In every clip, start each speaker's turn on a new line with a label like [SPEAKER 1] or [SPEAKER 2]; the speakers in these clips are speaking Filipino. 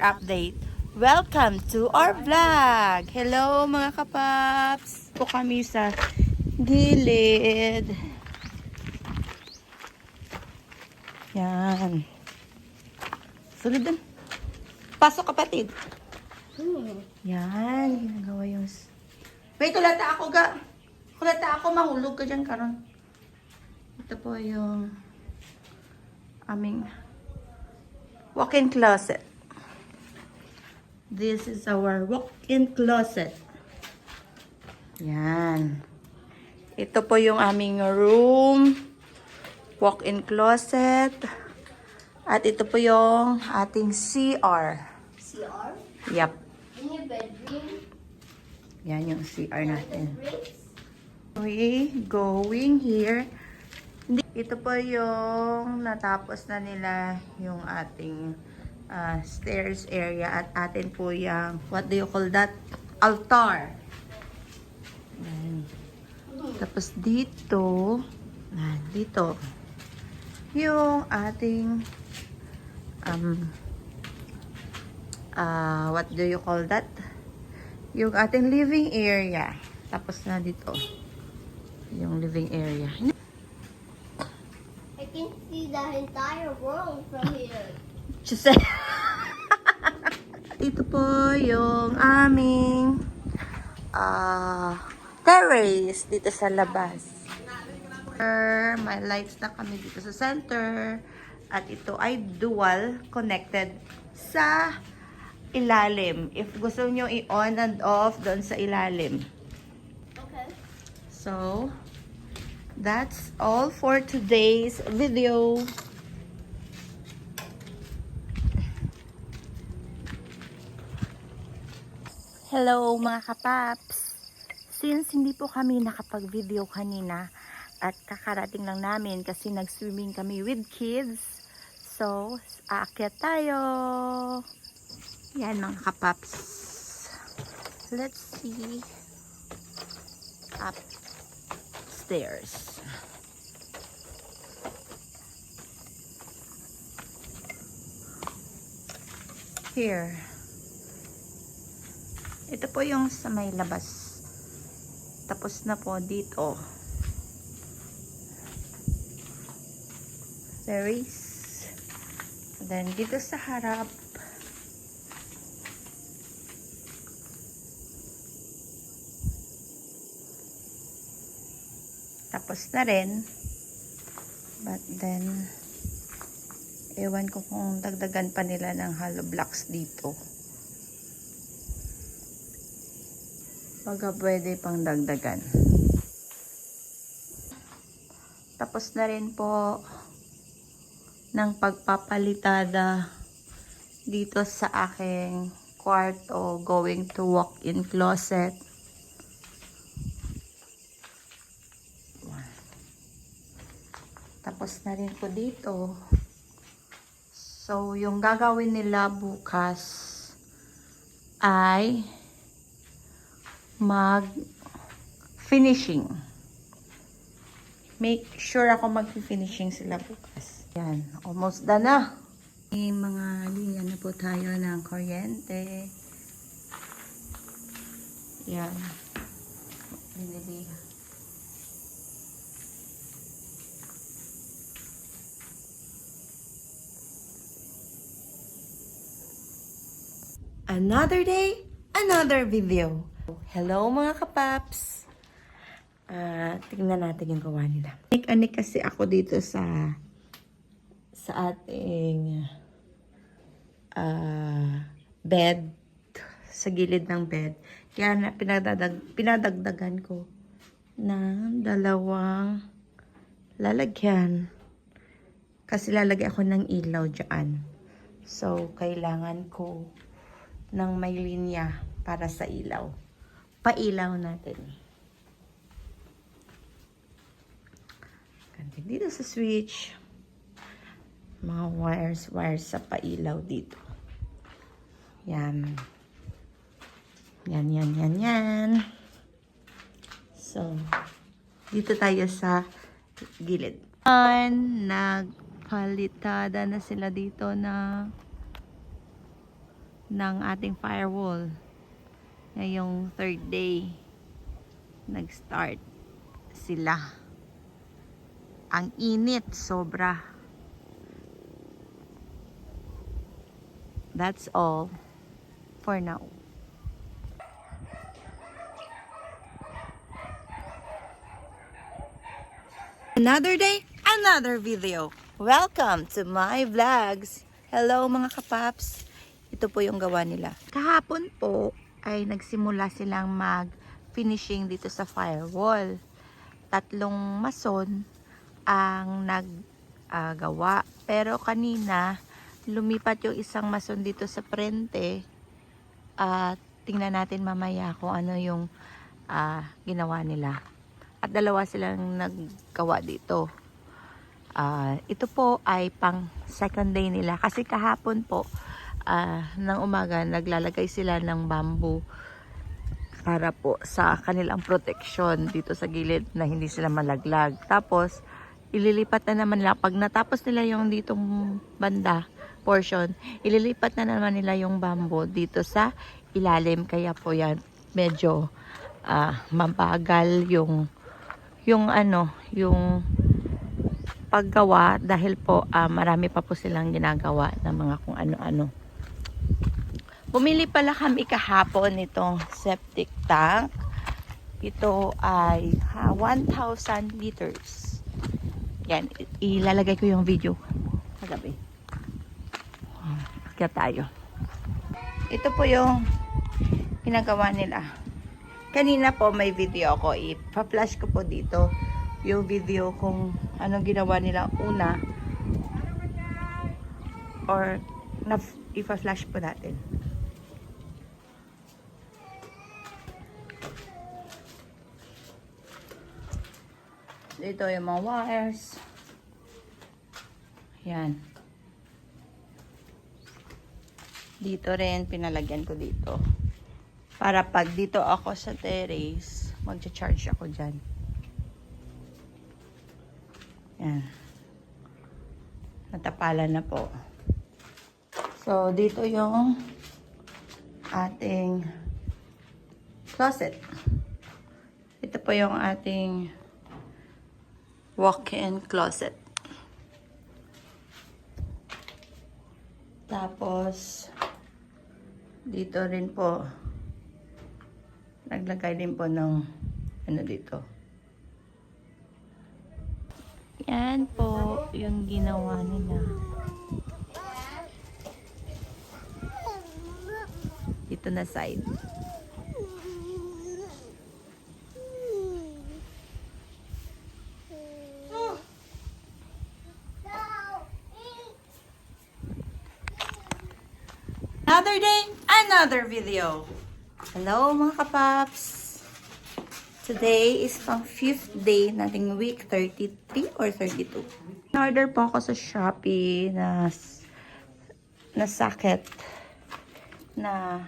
[SPEAKER 1] update. Welcome to our vlog! Hello mga kapaps! Po kami sa gilid. Yan. Sulod dun. Pasok kapatid. Yan. Ginagawa yung... Wait, ulata ako ga. Ulata ako. Mahulog ka dyan karon. Ito po yung aming walk-in closet. This is our walk-in closet. Yan. Ito po yung aming room. Walk-in closet. At ito po yung ating CR.
[SPEAKER 2] CR?
[SPEAKER 1] Yep.
[SPEAKER 2] In your bedroom?
[SPEAKER 1] Yan yung CR natin. We going here. Ito po yung natapos na nila yung ating stairs area at atin po yung, what do you call that? Altar. Ayan. Tapos dito, dito, yung ating, what do you call that? Yung ating living area. Tapos na dito, yung living area.
[SPEAKER 2] I can see the entire world from here.
[SPEAKER 1] Just ito po yung aming terrace dito sa labas. May lights na kami dito sa center. At ito ay dual connected sa ilalim. If gusto nyo i-on and off doon sa ilalim.
[SPEAKER 2] Okay.
[SPEAKER 1] So, that's all for today's video. Hello mga kapaps! Since hindi po kami nakapag-video kanina at kakarating lang namin kasi nag-swimming kami with kids. So, aakyat tayo! Yan mga kapaps. Let's see upstairs. Here. Ito po yung sa may labas. Tapos na po dito. Terrace. Then dito sa harap. Tapos na rin. But then, ewan ko kung dagdagan pa nila ng hollow blocks dito. Baga pwede pang dagdagan. Tapos na rin po ng pagpapalitada dito sa aking kwarto going to walk-in closet. Tapos na rin po dito. So, yung gagawin nila bukas ay mag-finishing. Make sure ako mag-finishing sila bukas. Yan, almost done na. May mga linya na po tayo ng kuryente. Yan. Binili. Another day, another video. Hello mga kapaps. Tingnan natin yung gawa nila. Anik-anik kasi ako dito sa ating bed, sa gilid ng bed. Kaya na pinadagdagan ko ng dalawang lalagyan. Kasi lalagay ako ng ilaw dyan. So, kailangan ko ng may linya para sa ilaw. Pailaw natin. Dito sa switch. Mga wires sa pailaw dito. Yan. Yan. So, dito tayo sa gilid. Nagpalitada na sila dito na ng ating firewall. Ngayong third day, nag-start sila. Ang init, sobra. That's all for now. Another day, another video. Welcome to my vlogs. Hello mga kapaps. Ito po yung gawa nila. Kahapon po ay nagsimula silang mag-finishing dito sa firewall. 3 mason ang naggawa. Pero kanina, lumipat yung isang mason dito sa frente. At tingnan natin mamaya kung ano yung ginawa nila. At 2 silang naggawa dito. Ito po ay pang second day nila. Kasi kahapon po, ng umaga, naglalagay sila ng bamboo para po sa kanilang protection dito sa gilid na hindi sila malaglag. Tapos, ililipat na naman nila. Pag natapos nila yung ditong banda portion, ililipat na naman nila yung bamboo dito sa ilalim. Kaya po yan, medyo mabagal yung paggawa dahil po marami pa po silang ginagawa na mga kung ano-ano. Bumili pala kami kahapon nitong septic tank. Ito ay 1,000 liters. Yan, ilalagay ko yung video kagabi. Kaya tayo. Ito po yung ginagawa nila. Kanina po may video ako. Ipa-flash ko po dito yung video kung anong ginawa nila una. Or ipa-flash po natin. Dito yung mga wires. Yan. Dito rin, pinalagyan ko dito. Para pag dito ako sa terrace, magcha-charge ako dyan. Yan. Natapalan na po. So, dito yung ating closet. Ito po yung ating walk-in closet. Tapos, dito rin po, naglagay din po ng ano dito. Yan po yung ginawa nila. Dito na side. Another day, another video. Hello mga kapaps. Today is pang 5th day nating week 33 or 32. In-order po ako sa Shopee na socket na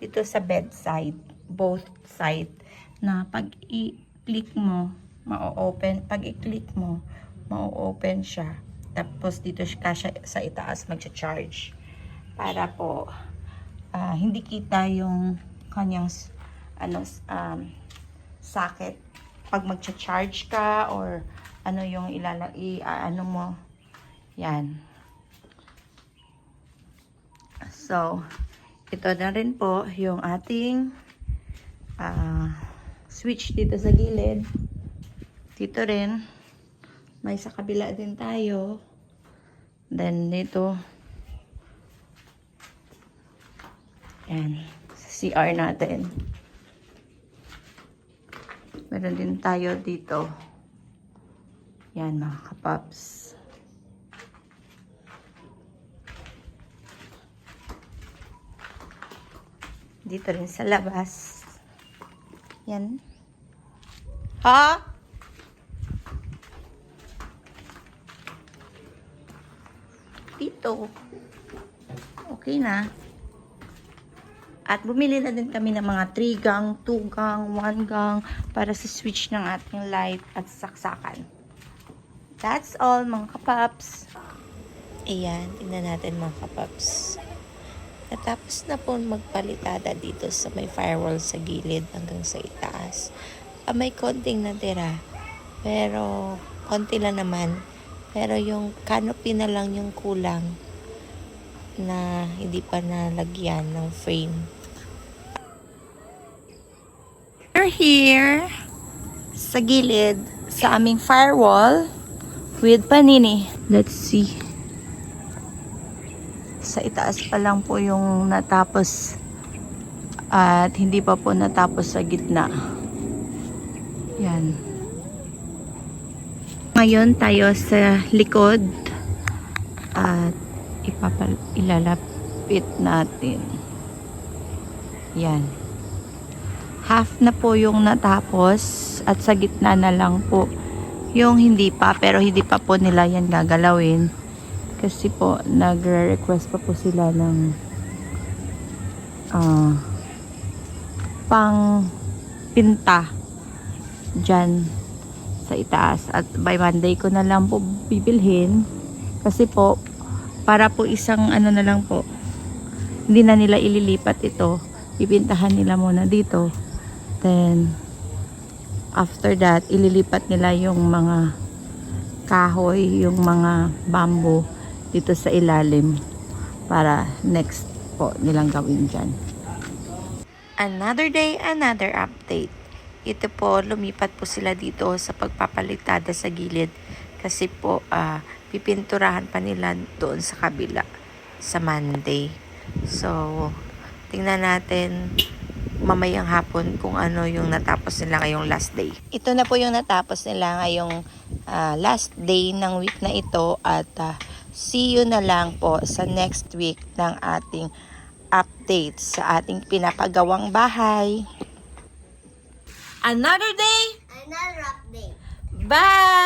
[SPEAKER 1] ito sa bedside, both side, na pag i-click mo, ma-open. Pag i-click mo, ma-open siya. Tapos dito siya sa itaas magcha-charge. Para po hindi kita yung kanyang socket pag magcha-charge ka or ano yung ano mo. Yan. So, ito na rin po yung ating switch dito sa gilid. Dito rin. May sa kabila din tayo. Then, dito. Yan. Sa CR natin. Meron din tayo dito. Yan mga kapaps. Dito rin sa labas. Yan. Ha? Dito. Okay na. At bumili na din kami ng mga 3 gang, 2 gang, 1 gang para sa switch ng ating light at saksakan. That's all mga kapaps. Ayan, tingnan natin mga kapaps. Natapos na po magpalitada dito sa may firewall sa gilid hanggang sa itaas. May konting natira. Pero, konti lang naman. Pero yung canopy na lang yung kulang na hindi pa nalagyan ng frame. We're here sa gilid sa aming firewall with panini. Let's see. Sa itaas pa lang po yung natapos at hindi pa po natapos sa gitna. Yan. Ngayon tayo sa likod at ilalapit natin. Yan. Half na po yung natapos at sa gitna na lang po yung hindi pa, pero hindi pa po nila yan gagalawin. Kasi po, nagre-request pa po sila ng pang pinta dyan sa itaas. At by Monday ko na lang po bibilhin. Kasi po, para po isang ano na lang po, hindi na nila ililipat ito. Pipintahan nila muna dito. Then, after that, ililipat nila yung mga kahoy, yung mga bamboo dito sa ilalim para next po nilang gawin dyan. Another day, another update. Ito po, lumipat po sila dito sa pagpapalitada sa gilid kasi po pipinturahan pa nila doon sa kabila sa Monday. So, tingnan natin mamayang hapon kung ano yung natapos nila ngayong last day. Ito na po yung natapos nila ngayong last day ng week na ito at see you na lang po sa next week ng ating update sa ating pinapagawang bahay. Another day.
[SPEAKER 2] Another update.
[SPEAKER 1] Bye!